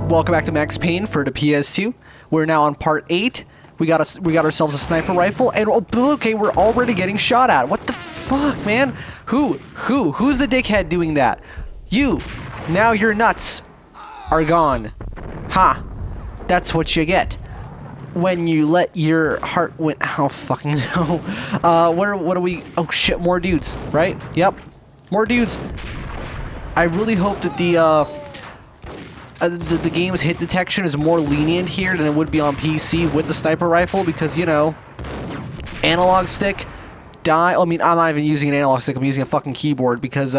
Welcome back to Max Payne for the PS2. We're now on part 8. We got ourselves a sniper rifle, and okay, we're already getting shot at. What the fuck, man? Who's the dickhead doing that? You. Now your nuts are gone. Ha. That's what you get when you let your heart win. Oh fucking no. What are we? Oh shit, more dudes, right? Yep, more dudes. I really hope that the game's hit detection is more lenient here than it would be on PC with the sniper rifle, because, you know, analog stick, I mean, I'm not even using an analog stick, I'm using a fucking keyboard, because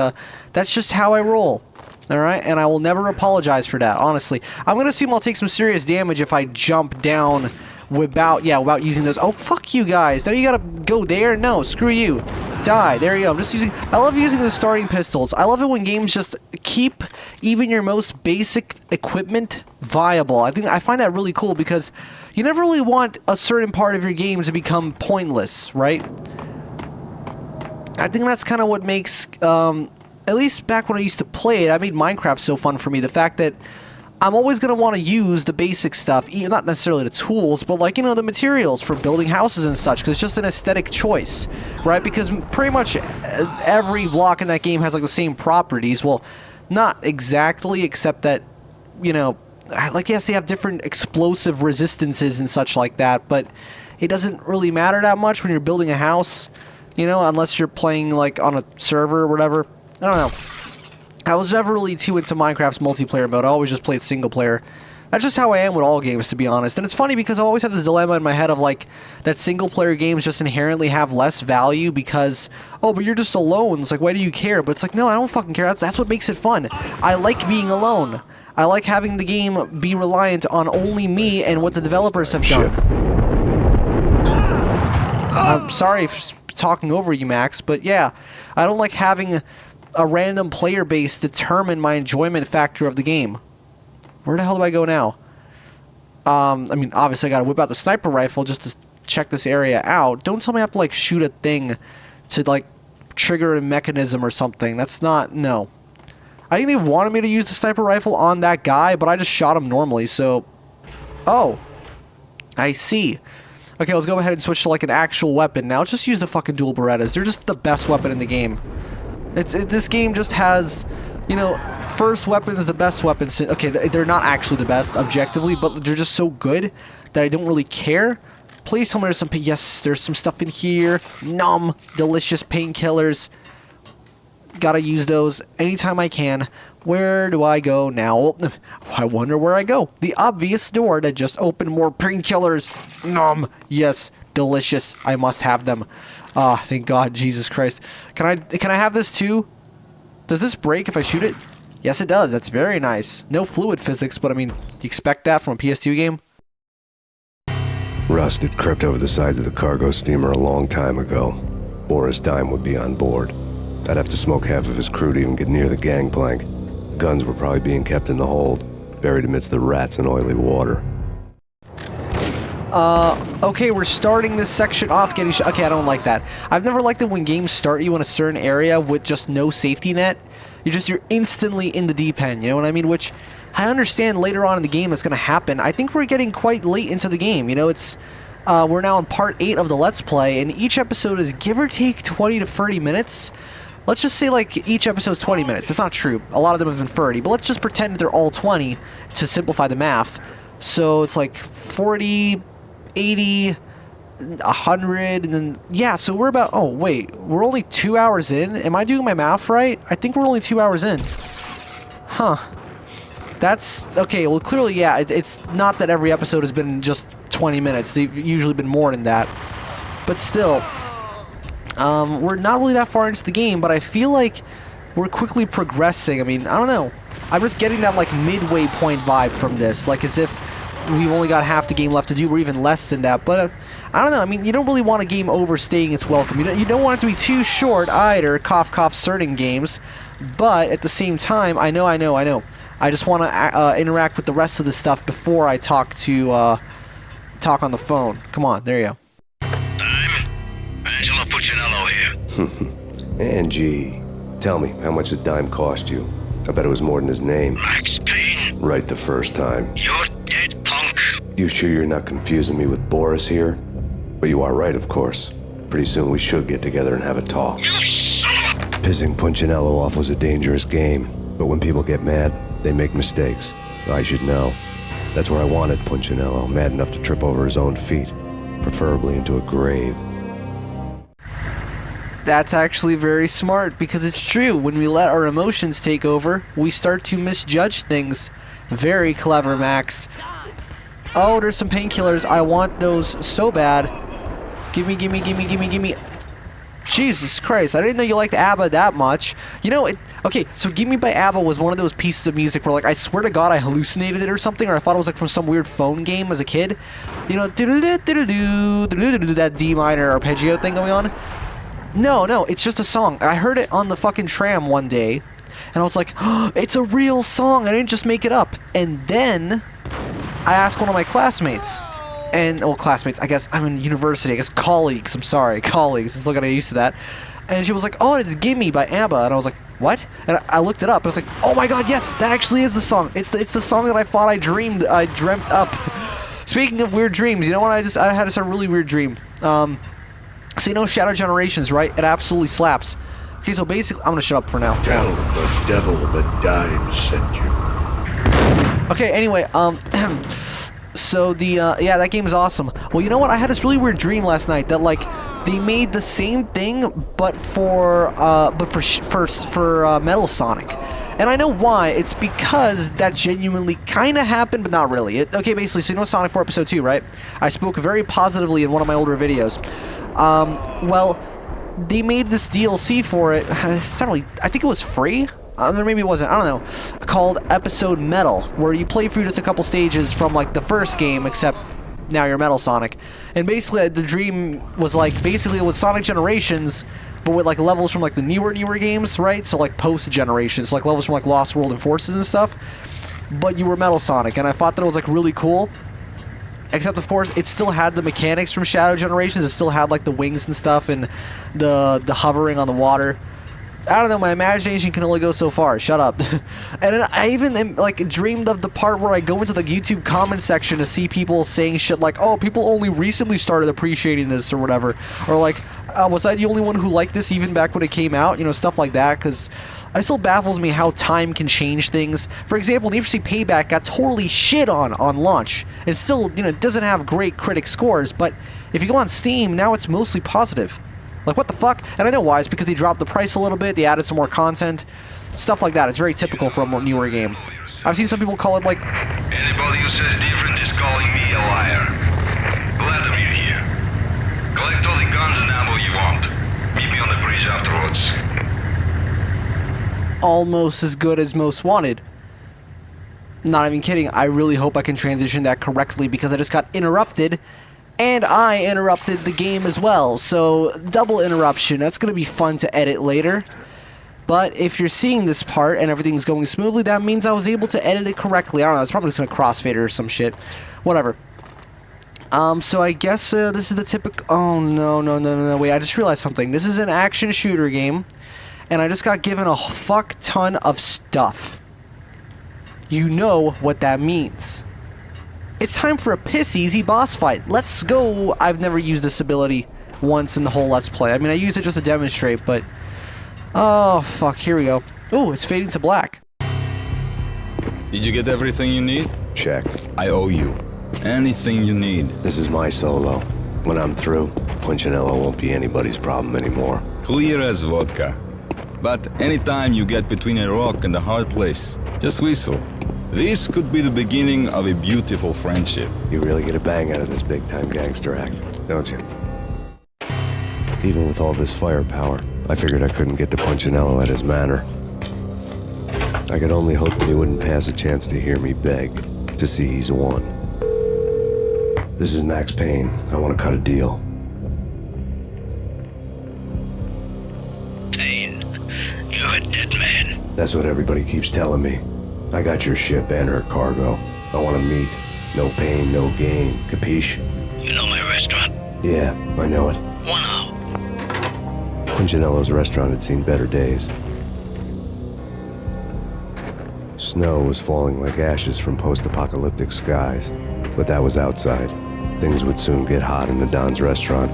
that's just how I roll, alright? And I will never apologize for that, honestly. I'm gonna assume I'll take some serious damage if I jump down without using those. Oh, fuck you guys. Now you gotta go there? No, screw you. Die. There you go. I'm just using... I love using the starting pistols. I love it when games just keep even your most basic equipment viable. I find that really cool, because you never really want a certain part of your game to become pointless, right? I think that's kind of what makes... at least back when I used to play it, I made Minecraft so fun for me. The fact that I'm always going to want to use the basic stuff, not necessarily the tools, but like, you know, the materials for building houses and such, because it's just an aesthetic choice, right? Because pretty much every block in that game has like the same properties. Well, not exactly, except that, you know, like, yes, they have different explosive resistances and such like that, but it doesn't really matter that much when you're building a house, you know, unless you're playing like on a server or whatever. I don't know. I was never really too into Minecraft's multiplayer mode. I always just played single player. That's just how I am with all games, to be honest. And it's funny because I always have this dilemma in my head of like, that single player games just inherently have less value because, oh, but you're just alone. It's like, why do you care? But it's like, no, I don't fucking care. That's what makes it fun. I like being alone. I like having the game be reliant on only me and what the developers have done. I'm sorry for talking over you, Max, but yeah, I don't like having a random player base determine my enjoyment factor of the game. Where the hell do I go now? I mean, obviously I gotta whip out the sniper rifle just to check this area out. Don't tell me I have to, like, shoot a thing to, like, trigger a mechanism or something. That's not... no. I think they wanted me to use the sniper rifle on that guy, but I just shot him normally, so... oh. I see. Okay, let's go ahead and switch to, like, an actual weapon. Now, let's just use the fucking dual Berettas. They're just the best weapon in the game. This game just has, you know, first weapon is the best weapon. Okay, they're not actually the best, objectively, but they're just so good that I don't really care. Please tell me there's some... yes, there's some stuff in here. Nom. Delicious painkillers. Gotta use those anytime I can. Where do I go now? I wonder where I go. The obvious door that just opened more painkillers. Nom. Yes, delicious. I must have them. Ah, thank God, Jesus Christ. Can I have this too? Does this break if I shoot it? Yes, it does. That's very nice. No fluid physics, but I mean, do you expect that from a PS2 game? Rust had crept over the sides of the cargo steamer a long time ago. Boris Dime would be on board. I'd have to smoke half of his crew to even get near the gangplank. The guns were probably being kept in the hold, buried amidst the rats and oily water. Okay, we're starting this section off getting okay, I don't like that. I've never liked it when games start you in a certain area with just no safety net. You're instantly in the deep end, you know what I mean? Which, I understand later on in the game it's gonna happen. I think we're getting quite late into the game, you know, it's, we're now in part 8 of the Let's Play, and each episode is give or take 20 to 30 minutes. Let's just say, like, each episode's 20 minutes. That's not true. A lot of them have been 30, but let's just pretend that they're all 20 to simplify the math. So it's like 40... 80, 100, and then, yeah, so we're about, oh, wait, we're only 2 hours in? Am I doing my math right? I think we're only 2 hours in. Huh. That's, okay, well, clearly, yeah, it's not that every episode has been just 20 minutes. They've usually been more than that. But still, we're not really that far into the game, but I feel like we're quickly progressing. I mean, I don't know. I'm just getting that, like, midway point vibe from this, like, as if we've only got half the game left to do, or even less than that. But I don't know. I mean, you don't really want a game overstaying its welcome. You don't want it to be too short either. Cough, cough, certain games. But at the same time, I know. I just want to interact with the rest of the stuff before I talk on the phone. Come on, there you go. Dime, Angelo Puccinello here. Angie, tell me, how much did Dime cost you? I bet it was more than his name. Max Payne. Right the first time. You're dead, punk. You sure you're not confusing me with Boris here? But you are right, of course. Pretty soon we should get together and have a talk. You son of a... Pissing Punchinello off was a dangerous game, but when people get mad, they make mistakes. I should know. That's where I wanted Punchinello, mad enough to trip over his own feet, preferably into a grave. That's actually very smart, because it's true. When we let our emotions take over, we start to misjudge things. Very clever, Max. Oh, there's some painkillers. I want those so bad. Gimme, gimme, gimme, gimme, gimme. Jesus Christ, I didn't know you liked ABBA that much. You know, okay, so Gimme by ABBA was one of those pieces of music where, like, I swear to God I hallucinated it or something, or I thought it was, like, from some weird phone game as a kid. You know, that D minor arpeggio thing going on. No, it's just a song. I heard it on the fucking tram one day, and I was like, oh, it's a real song. I didn't just make it up. And then I asked one of my classmates, classmates, I guess I'm in university, I guess colleagues, I'm sorry, colleagues, I'm still gonna get used to that. And she was like, oh, it's Gimme by ABBA. And I was like, what? And I looked it up. I was like, oh my God, yes, that actually is the song. It's the song that I thought I dreamt up. Speaking of weird dreams, you know what? I had a really weird dream. So you know Shadow Generations, right? It absolutely slaps. Okay, so basically, I'm gonna shut up for now. Tell the devil the dime sent you. Okay, anyway, so yeah, that game is awesome. Well, you know what? I had this really weird dream last night that, like, they made the same thing, but for Metal Sonic. And I know why. It's because that genuinely kind of happened, but not really. Okay, basically, so you know Sonic 4 Episode 2, right? I spoke very positively in one of my older videos. Well, they made this DLC for it. It's not really, I think it was free? Or maybe it wasn't, I don't know. Called Episode Metal, where you play through just a couple stages from, like, the first game, except now you're Metal Sonic. And basically, the dream was, like, basically it was Sonic Generations, but with, like, levels from, like, the newer games, right? So, like, post-generations, so, like, levels from, like, Lost World and Forces and stuff. But you were Metal Sonic, and I thought that it was, like, really cool. Except, of course, it still had the mechanics from Shadow Generations. It still had, like, the wings and stuff and the hovering on the water. I don't know, my imagination can only go so far. Shut up. And then I even, like, dreamed of the part where I go into the YouTube comment section to see people saying shit like, oh, people only recently started appreciating this or whatever. Or, like, was I the only one who liked this even back when it came out? You know, stuff like that, because it still baffles me how time can change things. For example, Need for Speed Payback got totally shit on launch. It still, you know, doesn't have great critic scores, but if you go on Steam, now it's mostly positive. Like, what the fuck? And I know why. It's because they dropped the price a little bit, they added some more content, stuff like that. It's very typical for a newer game. I've seen some people call it, like... Anybody who says different is calling me a liar. Glad of you here. Collect all the guns and ammo you want. Meet me on the bridge afterwards. Almost as good as Most Wanted. Not even kidding. I really hope I can transition that correctly, because I just got interrupted, and I interrupted the game as well. So, double interruption. That's going to be fun to edit later. But if you're seeing this part and everything's going smoothly, that means I was able to edit it correctly. I don't know. It's probably just going to crossfade or some shit. Whatever. So I guess this is the typical... Oh, no. Wait, I just realized something. This is an action shooter game, and I just got given a fuck ton of stuff. You know what that means. It's time for a piss-easy boss fight. Let's go. I've never used this ability once in the whole Let's Play. I mean, I used it just to demonstrate, but... Oh, fuck. Here we go. Oh, it's fading to black. Did you get everything you need? Check. I owe you. Anything you need. This is my solo. When I'm through, Punchinello won't be anybody's problem anymore. Clear as vodka. But anytime you get between a rock and a hard place, just whistle. This could be the beginning of a beautiful friendship. You really get a bang out of this big-time gangster act, don't you? Even with all this firepower, I figured I couldn't get to Punchinello at his manor. I could only hope that he wouldn't pass a chance to hear me beg, to see he's won. This is Max Payne. I want to cut a deal. Payne, you're a dead man. That's what everybody keeps telling me. I got your ship and her cargo. I want to meet. No pain, no gain. Capiche? You know my restaurant? Yeah, I know it. Wow. Punchinello's restaurant had seen better days. Snow was falling like ashes from post-apocalyptic skies, but that was outside. Things would soon get hot in the Don's restaurant.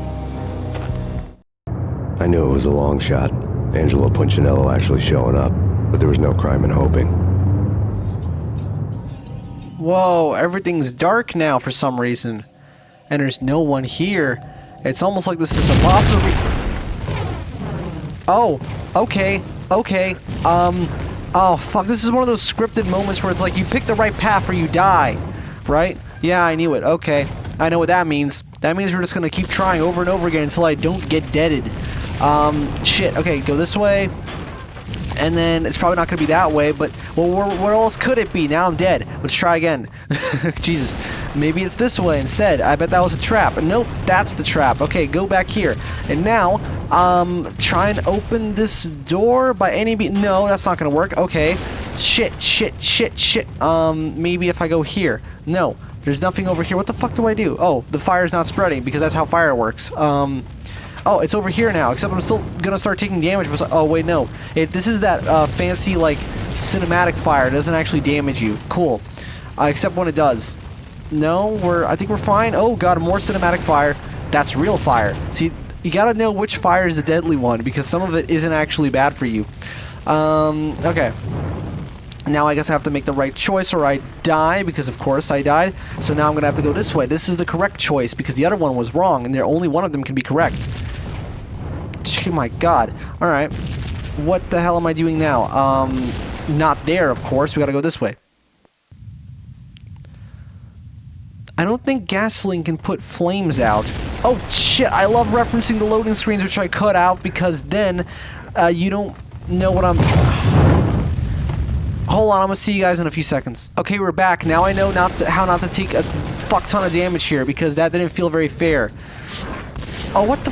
I knew it was a long shot, Angelo Punchinello actually showing up, but there was no crime in hoping. Whoa, everything's dark now for some reason. And there's no one here. It's almost like this is a boss Oh, okay, okay. Oh, fuck, this is one of those scripted moments where it's like you pick the right path or you die, right? Yeah, I knew it. Okay, I know what that means. That means we're just gonna keep trying over and over again until I don't get deaded. Shit, okay, go this way. And then it's probably not going to be that way, but, well, where else could it be? Now I'm dead. Let's try again. Jesus. Maybe it's this way instead. I bet that was a trap. Nope, that's the trap. Okay, go back here. And now, try and open this door by any means. No, that's not going to work. Okay. Shit. Maybe if I go here. No, there's nothing over here. What the fuck do I do? Oh, the fire's not spreading because that's how fire works. Oh, it's over here now, except I'm still gonna start taking damage. Oh, wait, no. This is that fancy, like, cinematic fire. It doesn't actually damage you. Cool. Except when it does. No, I think we're fine. Oh, God, more cinematic fire. That's real fire. See, you gotta know which fire is the deadly one, because some of it isn't actually bad for you. Okay. Now I guess I have to make the right choice or I die, because of course I died. So now I'm gonna have to go this way. This is the correct choice, because the other one was wrong, and only one of them can be correct. Oh my God. Alright. What the hell am I doing now? Not there, of course. We gotta go this way. I don't think gasoline can put flames out. Oh, shit. I love referencing the loading screens, which I cut out, because then you don't know what I'm... Hold on, I'm gonna see you guys in a few seconds. Okay, we're back. Now I know how not to take a fuck ton of damage here, because that didn't feel very fair. Oh, what the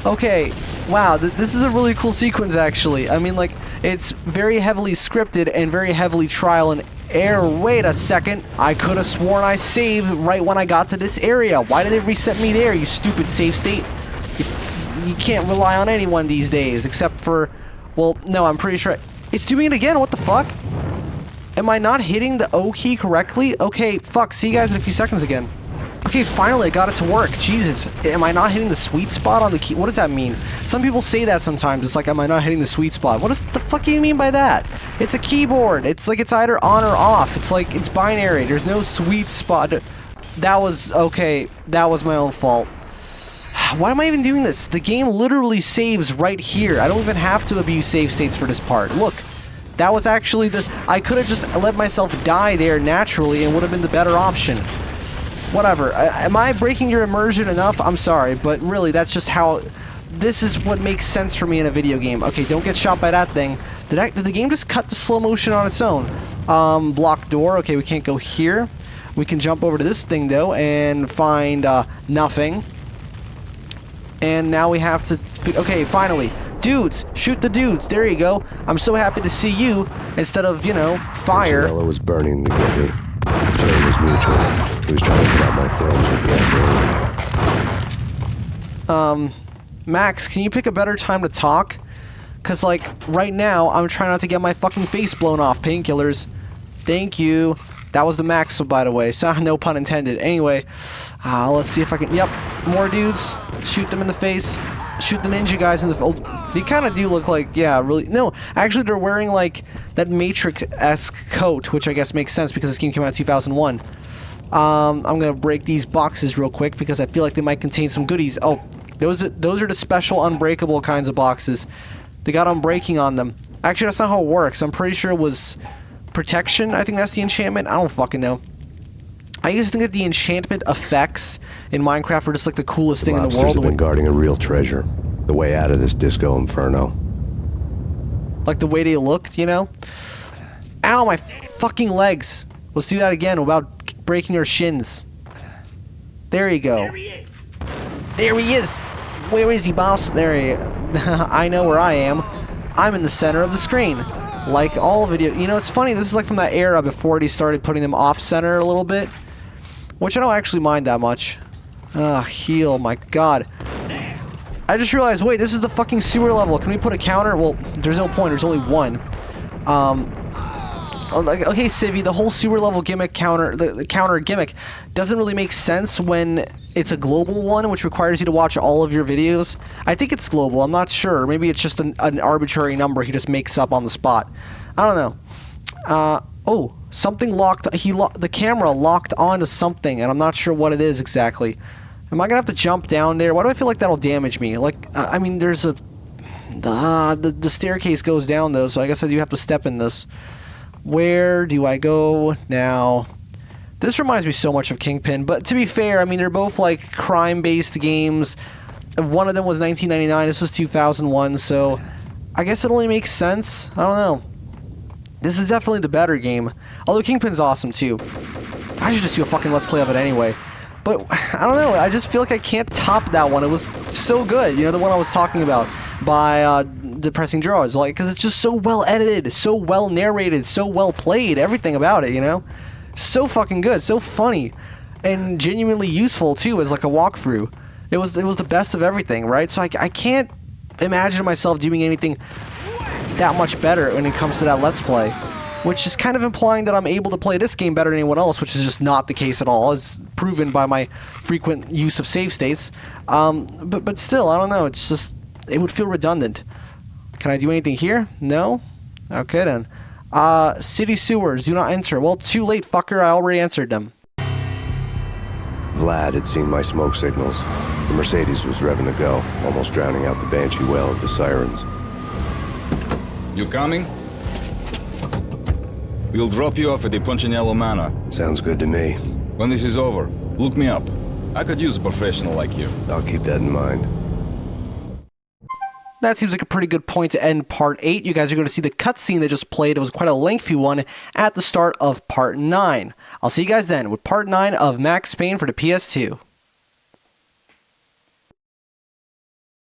Okay, wow, this is a really cool sequence, actually. I mean, like, it's very heavily scripted and very heavily trial and error. Wait a second. I could have sworn I saved right when I got to this area. Why did it reset me there, you stupid save state? You can't rely on anyone these days, except for... Well, no, I'm pretty sure... It's doing it again, what the fuck? Am I not hitting the O key correctly? Okay, fuck, see you guys in a few seconds again. Okay, finally, I got it to work. Jesus, am I not hitting the sweet spot on the key? What does that mean? Some people say that sometimes. It's like, am I not hitting the sweet spot? What the fuck do you mean by that? It's a keyboard. It's like it's either on or off. It's like, it's binary. There's no sweet spot. That was, okay, that was my own fault. Why am I even doing this? The game literally saves right here. I don't even have to abuse save states for this part. Look, that was actually I could have just let myself die there naturally and would have been the better option. Whatever. Am I breaking your immersion enough? I'm sorry, but really, that's just how... This is what makes sense for me in a video game. Okay, don't get shot by that thing. Did the game just cut the slow motion on its own? Block door. Okay, we can't go here. We can jump over to this thing, though, and find, nothing. And now we have to... Okay, finally. Dudes! Shoot the dudes! There you go. I'm so happy to see you, instead of, you know, fire. Punchinello was burning the gigger. The flame was neutral. He was trying to put out my flames with gasoline. Max, can you pick a better time to talk? Cause, like, right now, I'm trying not to get my fucking face blown off. Painkillers. Thank you. That was the Max, by the way. So, no pun intended. Anyway, let's see if I can... Yep, more dudes. Shoot them in the face. Shoot the ninja guys in the... Oh, they kind of do look like... Yeah, really... No, actually, they're wearing, like, that Matrix-esque coat, which I guess makes sense because this game came out in 2001. I'm gonna break these boxes real quick because I feel like they might contain some goodies. Oh, those are the special unbreakable kinds of boxes. They got unbreaking on them. Actually, that's not how it works. I'm pretty sure it was protection. I think that's the enchantment. I don't fucking know. I used to think that the enchantment effects in Minecraft were just like the coolest thing in the world. Lobsters have been guarding a real treasure. The way out of this disco inferno. Like the way they looked, you know? Ow, my fucking legs. Let's do that again without breaking our shins. There you go. There he is. There he is. Where is he, boss? There he is. I know where I am. I'm in the center of the screen. Like all video. You know, it's funny. This is like from that era before they started putting them off-center a little bit. Which I don't actually mind that much. Heal. My God. I just realized, wait, this is the fucking sewer level. Can we put a counter? Well, there's no point. There's only one. like, okay, Civvy, the whole sewer level gimmick counter, the counter gimmick doesn't really make sense when it's a global one, which requires you to watch all of your videos. I think it's global. I'm not sure. Maybe it's just an arbitrary number he just makes up on the spot. I don't know. Oh, something locked. The camera locked onto something, and I'm not sure what it is exactly. Am I gonna have to jump down there? Why do I feel like that'll damage me? Like, I mean, there's a the staircase goes down though, so I guess I do have to step in this. Where do I go now? This reminds me so much of Kingpin, but to be fair, I mean, they're both like crime-based games. One of them was 1999, this was 2001, so I guess it only makes sense. I don't know. This is definitely the better game. Although Kingpin's awesome too. I should just do a fucking Let's Play of it anyway. But I don't know, I just feel like I can't top that one. It was so good, you know, the one I was talking about by Depressing Draws, like, because it's just so well edited, so well narrated, so well played, everything about it, you know? So fucking good, so funny, and genuinely useful too as like a walkthrough. It was the best of everything, right? So I can't imagine myself doing anything that much better when it comes to that Let's Play. Which is kind of implying that I'm able to play this game better than anyone else, which is just not the case at all, as proven by my frequent use of save states. But still, I don't know, it's just, it would feel redundant. Can I do anything here? No? Okay then. City sewers, do not enter. Well, too late, fucker, I already answered them. Vlad had seen my smoke signals. The Mercedes was revving to go, almost drowning out the Banshee well of the sirens. You coming? We'll drop you off at the Punchinello Manor. Sounds good to me. When this is over, look me up. I could use a professional like you. I'll keep that in mind. That seems like a pretty good point to end Part 8. You guys are going to see the cutscene that just played. It was quite a lengthy one at the start of Part 9. I'll see you guys then with Part 9 of Max Payne for the PS2.